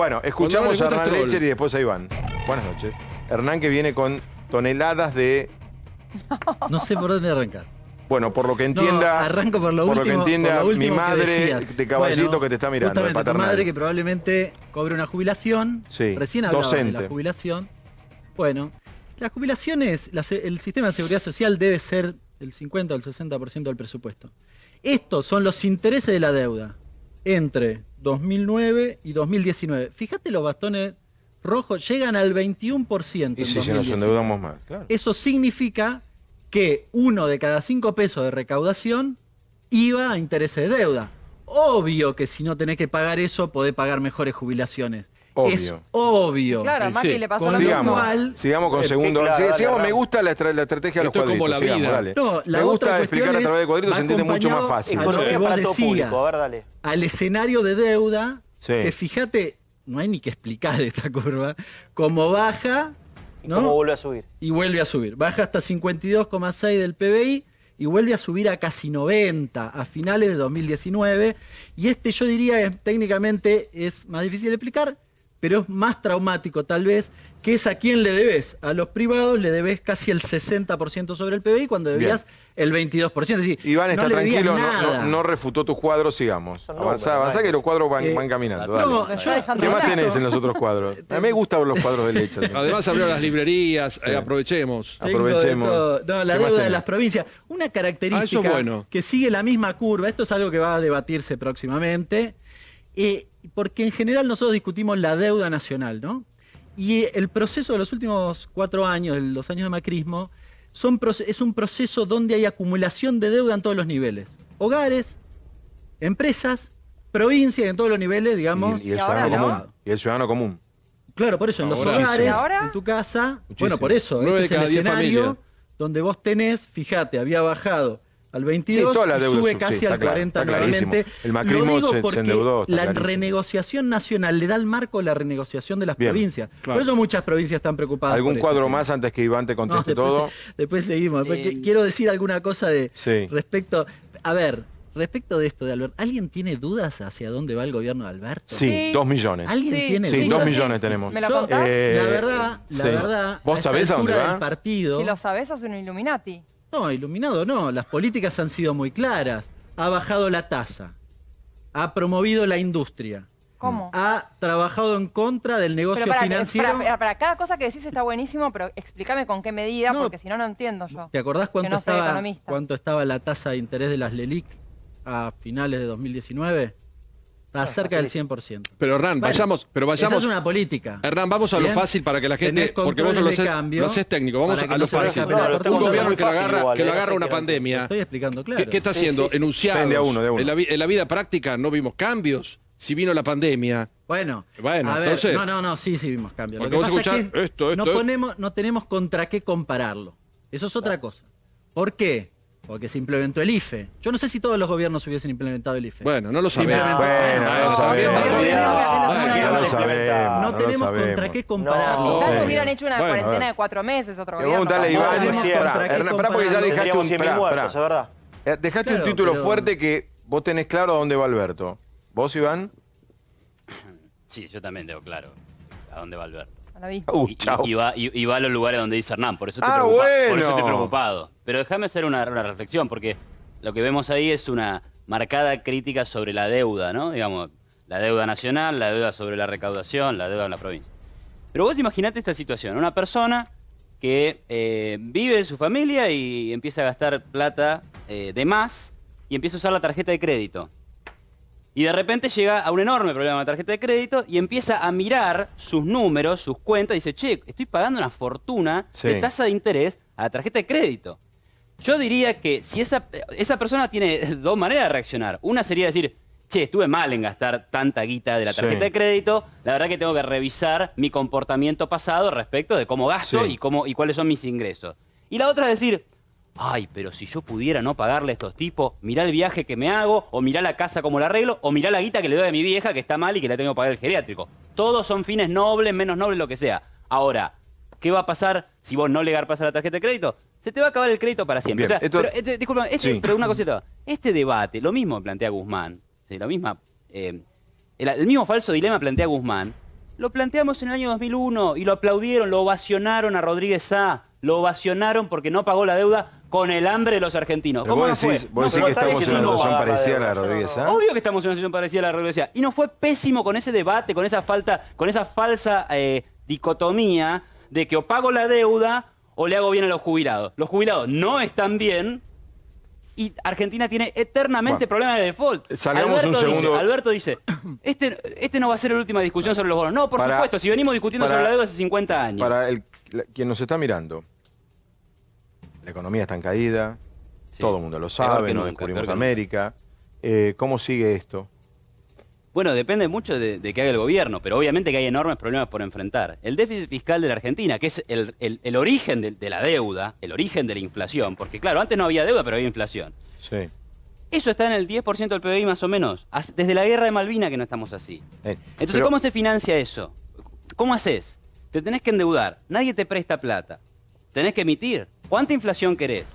Bueno, escuchamos Cuando a no le gusta Hernán es troll. Lecher y después a Iván. Buenas noches. Hernán que viene con toneladas de... No sé por dónde arrancar. Bueno, por lo que No, entienda... arranco por lo por último. lo que entienda por lo último mi que madre decías. de caballito Bueno, que te está mirando, de justamente tu paternal. madre que probablemente cobre una jubilación. Sí, Recién hablabas de docente. la jubilación. Bueno, las jubilaciones, el sistema de seguridad social debe ser el 50 o el 60% del presupuesto. Estos son los intereses de la deuda entre 2009 y 2019. Fíjate, los bastones rojos llegan al 21% Y en si nos 2019. endeudamos más, claro. Eso significa que 1 de cada 5 pesos de recaudación iba a intereses de deuda. Obvio que si no tenés que pagar eso, podés pagar mejores jubilaciones. Obvio. Es obvio. Claro, a Sí. Macri le pasó lo Sigamos, mismo. sigamos con Bueno, segundo. claro, dale, Sigamos, dale. me gusta la estrategia de los Esto es como cuadritos. la Sigamos, vida. dale. No, la me gusta otra explicar a cuestión través de es, cuadritos, va se entiende mucho más acompañado fácil. a lo Economía que vos para todo decías, público, a ver, dale. al escenario de deuda, Sí. que fíjate, no hay ni que explicar esta curva, como baja, ¿no? ¿Cómo vuelve a subir? Y vuelve a subir. Baja hasta 52,6 del PBI y vuelve a subir a casi 90 a finales de 2019. Y yo diría que técnicamente es más difícil de explicar, pero es más traumático tal vez, que es a quién le debes. A los privados le debes casi el 60% sobre el PBI cuando debías el 22%. Es decir, Iván no está le debías tranquilo, nada. no refutó tus cuadros, sigamos. Son Avanzá, números, avanzá que los cuadros van caminando. Dale. No, Lo yo- está dejando ¿Qué más barato. tenés en los otros cuadros? A mí me gustan los cuadros de leche. Además abrieron las librerías, Sí. aprovechemos. Tengo de Aprovechemos. todo. No, la ¿Qué más deuda de tenés? las provincias. Una característica eso es bueno. que sigue la misma curva, esto es algo que va a debatirse próximamente, porque en general nosotros discutimos la deuda nacional, ¿no? Y el proceso de los últimos 4 años, de los años de macrismo, es un proceso donde hay acumulación de deuda en todos los niveles. Hogares, empresas, provincias, en todos los niveles, digamos. Y el Y ahora ciudadano no. común. Y el ciudadano común. Claro, por eso, en los Ahora- hogares, ¿Y ahora? en tu casa. Muchísimo. Bueno, por eso, 9 de este es cada el 10 escenario familias. donde vos tenés, fíjate, había bajado al 22 toda la y deuda sube sí, casi está al claro, 40 está clarísimo. nuevamente. El macrismo Lo digo se porque endeudó, está la clarísimo. renegociación nacional le da el marco de la renegociación de las Bien. provincias. Claro. Por eso muchas provincias están preocupadas. ¿Algún por esto. cuadro más antes que Iván te No, conteste después, todo? después seguimos. Porque quiero decir alguna cosa Sí. respecto. A ver, respecto de esto de Alberto, ¿alguien tiene dudas hacia dónde va el gobierno de Alberto? Sí, Sí. 2 millones. ¿Alguien tiene Sí, dudas? 2 yo millones tenemos. ¿Me lo Yo, contás? la verdad, sí. la verdad. ¿Vos a esta sabés a dónde altura va? del partido. Si lo sabés, sos un Illuminati. No, iluminado no. Las políticas han sido muy claras. Ha bajado la tasa. Ha promovido la industria. ¿Cómo? Ha trabajado en contra del negocio Pero financiero. para, cada cosa que decís está buenísimo, pero explícame con qué medida, No. porque si no, no entiendo yo. ¿Te acordás Que no soy economista. cuánto estaba la tasa de interés de las LELIC a finales de 2019? Está cerca del 100%. Pero Hernán, Bueno, vayamos. Esa es una política. Hernán, vamos a lo Bien. fácil para que la gente. Tenés Porque vos no controles lo de haces, cambio lo haces técnico. Vamos para que a no lo se vaya fácil. a pelear por Un todo. gobierno muy que lo fácil agarra, igual, que lo no sé agarra qué una era. pandemia. Estoy explicando claro. ¿Qué está Sí, haciendo? sí, sí. Enunciados. Ven de a uno, de a uno. En la vida práctica no vimos cambios. Si vino la pandemia. Bueno, Bueno, a ver, entonces- sí vimos cambios. Lo Porque que vos pasa es escuchás que esto, no tenemos contra qué compararlo. Eso es otra cosa. ¿Por qué? Porque se implementó el IFE. Yo no sé si todos los gobiernos hubiesen implementado el IFE. Bueno, no lo sabemos. Simplemente- Bueno, no lo sabemos. no, No lo sabemos. No lo tenemos sabemos. contra qué compararlo. No. Quizás Sí. hubieran hecho una Bueno, cuarentena a ver. de 4 meses, otro Le vamos a gobierno. preguntarle a No, Iván. no es cierto. ¿Contra qué Hernán, pará, porque ya compararlo? dejaste Tendríamos un... 100.000 pará, muertos, pará. es verdad. Dejaste Claro, un título pero- fuerte que vos tenés claro a dónde va Alberto. ¿Vos, Iván? Sí, yo también tengo claro a dónde va Alberto. A la vi. Chau. Y va a los lugares donde dice Hernán, por eso estoy, Ah, por bueno. eso estoy preocupado. Pero déjame hacer una reflexión, porque lo que vemos ahí es una marcada crítica sobre la deuda, ¿no? Digamos, la deuda nacional, la deuda sobre la recaudación, la deuda en la provincia. Pero vos imaginate esta situación, una persona que vive en su familia y empieza a gastar plata de más y empieza a usar la tarjeta de crédito. Y de repente llega a un enorme problema con la tarjeta de crédito y empieza a mirar sus números, sus cuentas, y dice, che, estoy pagando una fortuna Sí. de tasa de interés a la tarjeta de crédito. Yo diría que si esa persona tiene dos maneras de reaccionar. Una sería decir, che, estuve mal en gastar tanta guita de la tarjeta Sí. de crédito, la verdad que tengo que revisar mi comportamiento pasado respecto de cómo gasto Sí. y cuáles son mis ingresos. Y la otra es decir, ay, pero si yo pudiera no pagarle a estos tipos, mirá el viaje que me hago, o mirá la casa como la arreglo, o mirá la guita que le doy a mi vieja que está mal y que la tengo que pagar el geriátrico. Todos son fines nobles, menos nobles, lo que sea. Ahora, ¿qué va a pasar si vos no le pasar la tarjeta de crédito? Se te va a acabar el crédito para siempre. Bien, O sea, esto- pero, disculpa, Sí. pero una cosita. Este debate, lo mismo plantea Guzmán, ¿sí? El mismo falso dilema plantea Guzmán, Lo planteamos en el año 2001 y lo aplaudieron, lo ovacionaron a Rodríguez Sá. Lo ovacionaron porque no pagó la deuda con el hambre de los argentinos. Pero ¿Cómo no vos fue? decís, No, vos decís pero que está estamos en una diciendo situación no. parecida a la de Rodríguez Sá. Obvio que estamos en una situación parecida a la de Rodríguez Sá. Y nos fue pésimo con ese debate, con esa falsa dicotomía de que o pago la deuda o le hago bien a los jubilados. Los jubilados no están bien y Argentina tiene eternamente problemas de default. Salgamos un segundo. Alberto dice, este no va a ser la última discusión sobre los bonos. No, por supuesto, si venimos discutiendo sobre la deuda hace 50 años. Para quien nos está mirando, la economía está en caída, Sí. todo el mundo lo Peor sabe, que no nunca, descubrimos peor que América. ¿Cómo sigue esto? Bueno, depende mucho de qué haga el gobierno, pero obviamente que hay enormes problemas por enfrentar. El déficit fiscal de la Argentina, que es el origen de la deuda, el origen de la inflación, porque claro, antes no había deuda, pero había inflación. Sí. Eso está en el 10% del PBI más o menos, desde la guerra de Malvinas que no estamos así. Entonces, Pero- ¿cómo se financia eso? ¿Cómo haces? Te tenés que endeudar, nadie te presta plata, tenés que emitir. ¿Cuánta inflación querés?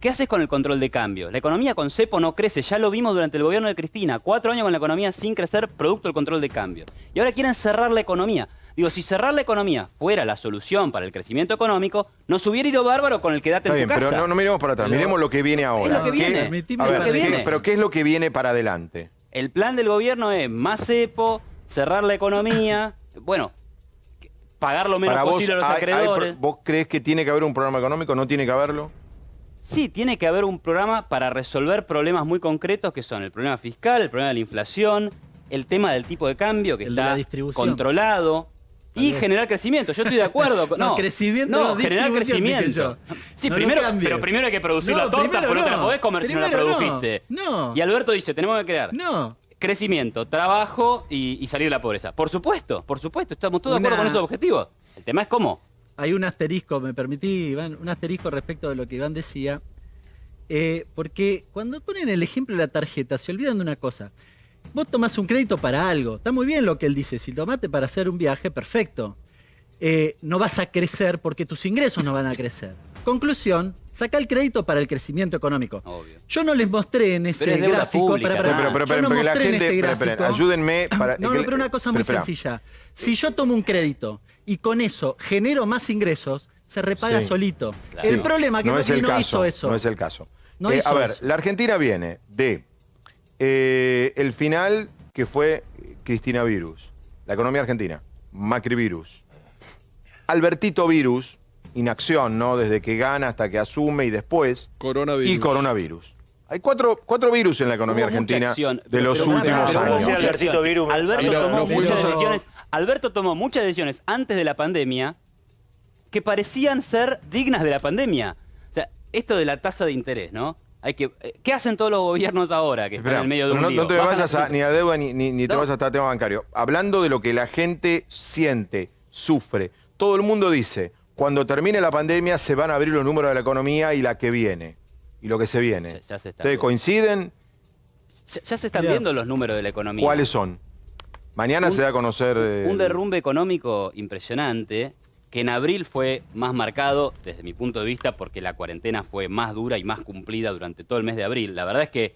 ¿Qué haces con el control de cambio? La economía con cepo no crece, ya lo vimos durante el gobierno de Cristina, 4 años con la economía sin crecer, producto del control de cambio. Y ahora quieren cerrar la economía. Digo, si cerrar la economía fuera la solución para el crecimiento económico, nos hubiera ido bárbaro con el quedate Está en bien, tu casa. pero no miremos para atrás, miremos lo que viene ahora. lo que viene. Permitime A ver, lo que viene. pero ¿qué es lo que viene para adelante? El plan del gobierno es más cepo, cerrar la economía, bueno, pagar lo menos Para vos, posible a los acreedores. ¿vos crees que tiene que haber un programa económico? ¿No tiene que haberlo? Sí, tiene que haber un programa para resolver problemas muy concretos que son el problema fiscal, el problema de la inflación, el tema del tipo de cambio que El de está la distribución. controlado y generar crecimiento. Yo estoy de acuerdo. No, crecimiento, no, generar distribución, dije crecimiento. yo. Sí, No lo primero, cambies. pero primero hay que producir No, la torta primero porque no te la no. podés comer si no la Primero no. produjiste. No. Y Alberto dice, tenemos que crear No. crecimiento, trabajo y salir de la pobreza. Por supuesto, estamos todos de acuerdo con esos objetivos. El tema es cómo. Hay un asterisco, me permití, Iván, un asterisco respecto de lo que Iván decía. Porque cuando ponen el ejemplo de la tarjeta, se olvidan de una cosa. Vos tomás un crédito para algo. Está muy bien lo que él dice. Si tomaste para hacer un viaje, perfecto. No vas a crecer porque tus ingresos no van a crecer. Conclusión, saca el crédito para el crecimiento económico. Obvio. Yo no les mostré en ese Pero es deuda gráfico. pública, Pará, ¿no? Pero yo no porque la mostré en gente, este esperen, gráfico. ayúdenme para... No, pero una cosa muy sencilla. Si yo tomo un crédito y con eso genero más ingresos, se repaga Sí. solito. Claro. El problema es que no es el no caso, hizo eso. no es el caso. No hizo a ver, eso. la Argentina viene de el final que fue Cristina Virus, la economía argentina, Macri Virus, Albertito Virus, inacción, ¿no? Desde que gana hasta que asume y después, Coronavirus. y coronavirus. Hay cuatro virus en la economía Hubo mucha argentina acción, de los pero últimos pará, años. hubo mucha Albertito acción. Virus. Alberto Mira, tomó no fuimos muchas a- decisiones. Alberto tomó muchas decisiones antes de la pandemia que parecían ser dignas de la pandemia. O sea, esto de la tasa de interés, ¿no? ¿Qué hacen todos los gobiernos ahora que están Espera, en el medio de un no, lío? no te Bajan vayas las- ni a deuda ni te No. vayas hasta el tema bancario. Hablando de lo que la gente siente, sufre, todo el mundo dice, cuando termine la pandemia se van a abrir los números de la economía y la que viene, y lo que se viene. Ya se está ¿Ustedes viendo. coinciden? Ya se están Mirá. viendo los números de la economía. ¿Cuáles son? Mañana se da a conocer... Un derrumbe económico impresionante, que en abril fue más marcado, desde mi punto de vista, porque la cuarentena fue más dura y más cumplida durante todo el mes de abril. La verdad es que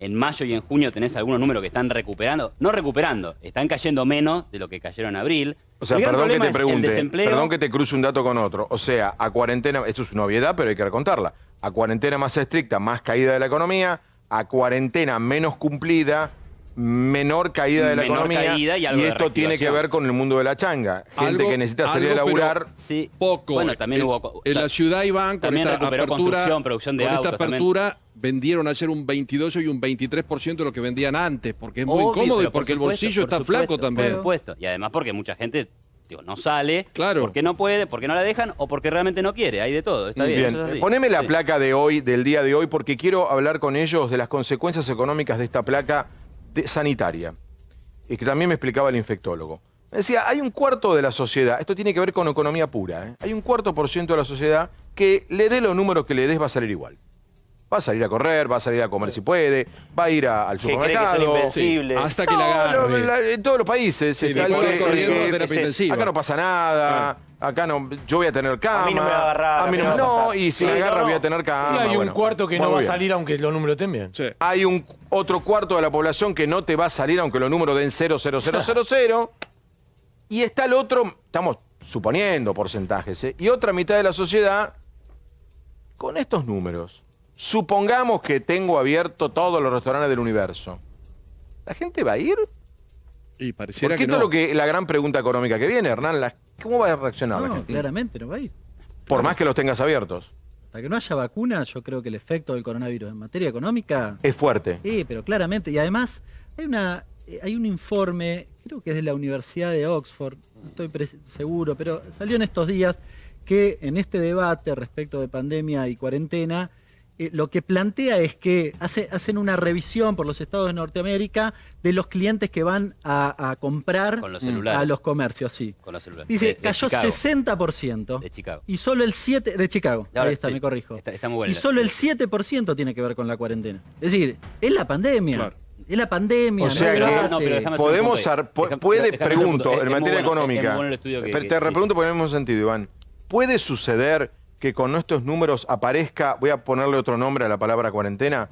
en mayo y en junio tenés algunos números que están recuperando, no recuperando, están cayendo menos de lo que cayeron en abril. O sea, El gran perdón que problema te es el pregunte, desempleo. perdón que te cruce un dato con otro. O sea, a cuarentena, esto es una obviedad, pero hay que contarla. A cuarentena más estricta, más caída de la economía. A cuarentena menos cumplida, menor caída de la Menor economía. caída y algo de esto tiene que reactivación. ver con el mundo de la changa. Gente Algo- que necesita salir a algo, pero- laburar. Sí. Poco. Bueno, también hubo... En la ciudad, Iván, con también esta recuperó apertura, construcción, producción de con autos esta también. apertura vendieron ayer un 22 y un 23% de lo que vendían antes, porque es muy Obvio, incómodo y pero por porque el supuesto, bolsillo por está supuesto, flaco también. Por supuesto. Y además porque mucha gente no sale, Claro. porque no puede, porque no la dejan o porque realmente no quiere. Hay de todo, está bien. Bien, eso es así. poneme la Sí. placa de hoy, del día de hoy, porque quiero hablar con ellos de las consecuencias económicas de esta placa sanitaria. Y que también me explicaba el infectólogo. Me decía, hay un cuarto de la sociedad, esto tiene que ver con economía pura, ¿eh? Hay un 4% de la sociedad que le dé los números que le des va a salir igual. Va a salir a correr, va a salir a comer si puede, va a ir al Que cree que supermercado. son invencibles. Hasta que la No, agarre. en todos los países. Sí, está después el que- corriendo el que- a terapia intensiva. acá no pasa nada, acá no, yo voy a tener cama. A mí no me va a agarrar, a mí a mí no, no me va a pasar. y si Sí, me agarra no. voy a tener cama. Y hay un bueno, cuarto que muy no va a bien. salir aunque los números estén bien. Sí. Hay un otro cuarto de la población que no te va a salir aunque los números den 0,0000. Y está el otro, estamos suponiendo porcentajes, ¿eh? Y otra mitad de la sociedad con estos números. Supongamos que tengo abierto todos los restaurantes del universo. ¿La gente va a ir? Y pareciera Porque que esto no. es lo que, la gran pregunta económica que viene, Hernán. ¿Cómo va a reaccionar la No, gente? claramente no va a ir. Por más que los tengas abiertos. Hasta que no haya vacuna, yo creo que el efecto del coronavirus en materia económica... Es fuerte. Sí, pero claramente. Y además hay un informe, creo que es de la Universidad de Oxford, no estoy seguro, pero salió en estos días que en este debate respecto de pandemia y cuarentena, lo que plantea es que hacen una revisión por los estados de Norteamérica de los clientes que van a comprar Con los celulares. a los comercios, sí. Con los celulares. Dice, De cayó Chicago. 60%. De Chicago. Y solo el 7% de Chicago. Ahora, Ahí está, sí, me corrijo. está muy bueno. Y solo el 7% tiene que ver con la cuarentena. Es decir, es la pandemia. Claro. Es la pandemia. O sea hay que debate. no, pero déjame- podemos, hacer un punto ahí. puede, Déjame hacer un pregunto, punto. en Es muy materia bueno, económica. es muy bueno el estudio Pero que te sí. repregunto por el mismo sentido, Iván. ¿Puede suceder que con estos números aparezca, voy a ponerle otro nombre a la palabra cuarentena,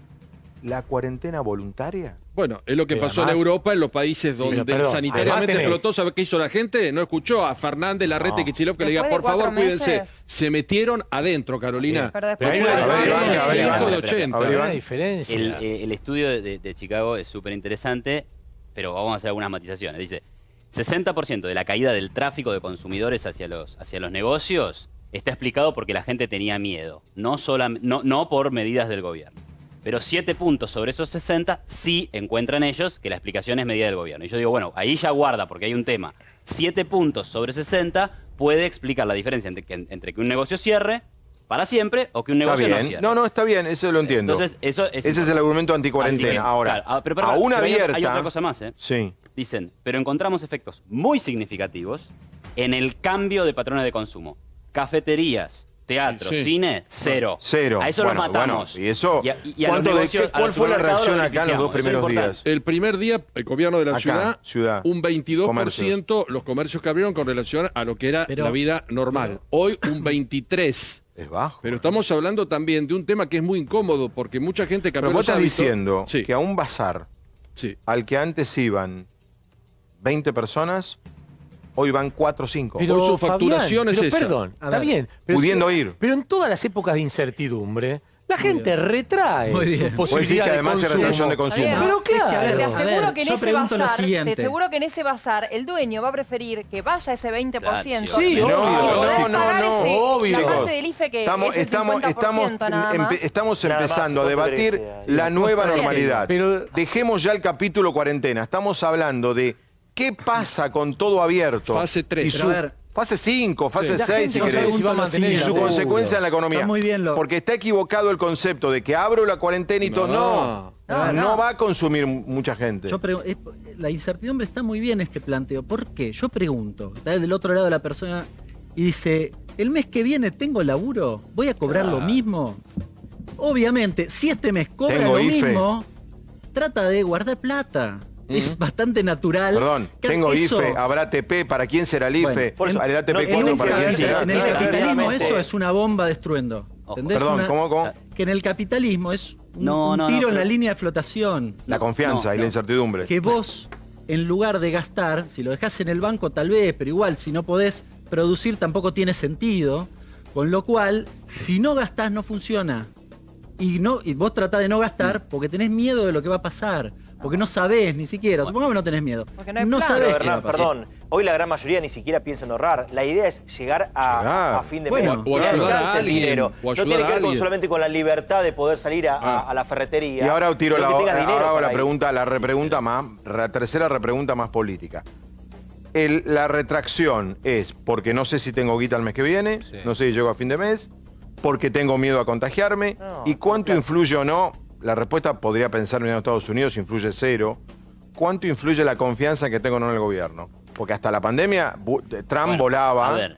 la cuarentena voluntaria? Bueno, es lo que Pero pasó en además- Europa, en los países pero donde perdón, sanitariamente además tenés- explotó. ¿Sabes qué hizo la gente? No escuchó a Fernández, Larrete, No. Kicillof que le diga, Después por de favor, 4 cuídense. meses. Se metieron adentro, Carolina. Pero después Pero hay de una cuatro diferencia, meses- a ver, Iván. Hijo de A ver, 80. Iván. Hay una diferencia. El estudio de Chicago es súper interesante, pero vamos a hacer algunas matizaciones. Dice, 60% de la caída del tráfico de consumidores hacia los negocios está explicado porque la gente tenía miedo, no por medidas del gobierno. Pero 7 puntos sobre esos 60 sí encuentran ellos que la explicación es medida del gobierno. Y yo digo, bueno, ahí ya guarda porque hay un tema. 7 puntos sobre 60 puede explicar la diferencia entre que un negocio cierre para siempre o que un Está negocio no bien. cierre. No, está bien, eso lo entiendo. Entonces, eso es Ese es el argumento anticuarentena. Así que, Ahora, claro, pero aún pero abierta... hay otra cosa más, ¿eh? Sí. Dicen, pero encontramos efectos muy significativos en el cambio de patrones de consumo. Cafeterías, teatro, Sí. cine, cero. Cero. A eso Bueno, lo matamos. bueno, y eso, a los ¿cuánto de- negocios, a ¿cuál los fue la supermercados reacción lo acá en los 2 beneficiamos. Eso es primeros importante. días? El primer día, el gobierno de la Acá, ciudad. un 22% los comercios que abrieron con relación a lo que era Pero- la vida normal. Hoy un 23%. Es bajo. Pero estamos hablando también de un tema que es muy incómodo porque mucha gente cambió Pero vos los estás hábitos. diciendo Sí, que a un bazar sí. al que antes iban 20 personas, hoy van 4 o 5. Hoy su facturación es esa. Perdón, A está ver, bien. Pero pudiendo ir. Pero en todas las épocas de incertidumbre, la gente retrae Muy bien. su Vos decís posibilidad que de además hay consumo. retracción de Está consumo. bien. Pero Es que, a claro. ver, Te a aseguro ver, que en yo ese pregunto lo bazar, siguiente. te aseguro que en ese bazar el dueño va a preferir que vaya ese 20%. Claro, sí, y obvio. poder No, pagar no, ese- obvio. la parte Chicos, del IFE que Estamos, es el 50% nada más. estamos Nada más, empezando a ¿cuánto debatir crece? la nueva Sí. normalidad. Pero- Dejemos ya el capítulo cuarentena. Estamos hablando de qué pasa con todo abierto. Fase 3. Y Pero su- a ver, fase 5, fase La 6, gente si no sabe querés. si va a mantener Y el su laburo. consecuencia en la economía. Está muy bien Porque está equivocado el concepto de que abro la cuarentena y todo. No, No, no no. va a consumir mucha gente. la incertidumbre está muy bien este planteo. ¿Por qué? Yo pregunto, está del otro lado de la persona y dice, ¿el mes que viene tengo laburo? ¿Voy a cobrar lo mismo? Obviamente, si este mes cobra Tengo lo IFE. mismo, trata de guardar plata. Es bastante natural. Perdón, que tengo eso- IFE, habrá ATP, ¿para quién será el IFE? Bueno, por eso, ¿El ATP no, 4 En, para quién el, será? en el Claro. capitalismo Claramente. eso es una bomba de estruendo. Ojo. ¿Entendés? Perdón, ¿cómo? Que en el capitalismo es un, No, un no, tiro no, en la pero- línea de flotación. La confianza No, y la no. incertidumbre. Que vos, en lugar de gastar, si lo dejás en el banco tal vez, pero igual si no podés producir tampoco tiene sentido. Con lo cual, si no gastás no funciona. Y vos tratás de no gastar porque tenés miedo de lo que va a pasar. Porque no sabés ni siquiera. Supongamos que no tenés miedo. Porque no hay plan. sabés Pero, qué va a Hernán, pasar. perdón, hoy la gran mayoría ni siquiera piensa en ahorrar. La idea es llegar a fin de Bueno, mes o y ayudar a alcance el alguien, dinero. o No ayudar tiene que a ver con alguien. solamente con la libertad de poder salir a la ferretería. Y ahora tiro sino la, que tengas dinero ahora hago para la ir. pregunta, la tercera repregunta más política. La retracción es porque no sé si tengo guita el mes que viene, Sí. no sé si llego a fin de mes, porque tengo miedo a contagiarme, No, y cuánto claro. influye o no, la respuesta podría pensar en Estados Unidos, influye 0, cuánto influye la confianza que tengo o no en el gobierno. Porque hasta la pandemia, Trump Bueno, volaba a ver.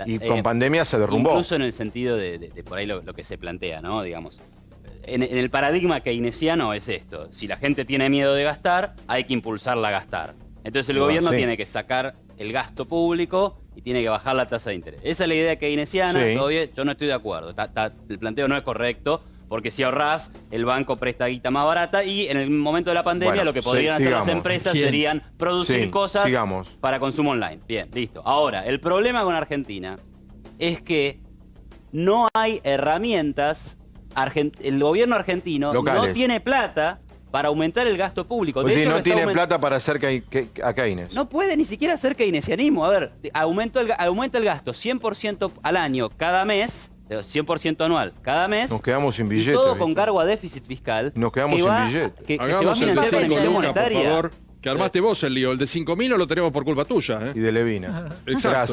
y con pandemia se derrumbó. Incluso en el sentido de por ahí lo que se plantea, ¿no? Digamos, en el paradigma keynesiano es esto. Si la gente tiene miedo de gastar, hay que impulsarla a gastar. Entonces el Bueno, gobierno sí. tiene que sacar el gasto público y tiene que bajar la tasa de interés. Esa es la idea keynesiana, Sí. todo bien, yo no estoy de acuerdo. El planteo no es correcto Porque si ahorrás, el banco presta guita más barata y en el momento de la pandemia Bueno, lo que podrían hacer sigamos. las empresas ¿Quién? serían producir Sí, cosas sigamos. para consumo online. Bien, listo. Ahora, el problema con Argentina es que no hay herramientas. El gobierno argentino Locales. no tiene plata para aumentar el gasto público. Pues De si hecho, no lo está tiene plata para hacer a Keynes. no puede ni siquiera hacer keynesianismo. A ver, aumenta el gasto 100% al año cada mes, 100% anual cada mes. Nos quedamos sin y billete. todo ¿viste? con cargo a déficit fiscal. Nos quedamos que sin va- billete. Que se va a Hagamos el de financiar con 5 emisión lucas, por monetaria. favor. Que armaste vos el lío. El de 5.000 no lo tenemos por culpa tuya, ¿eh? Y de Levinas. Exacto. Gracias.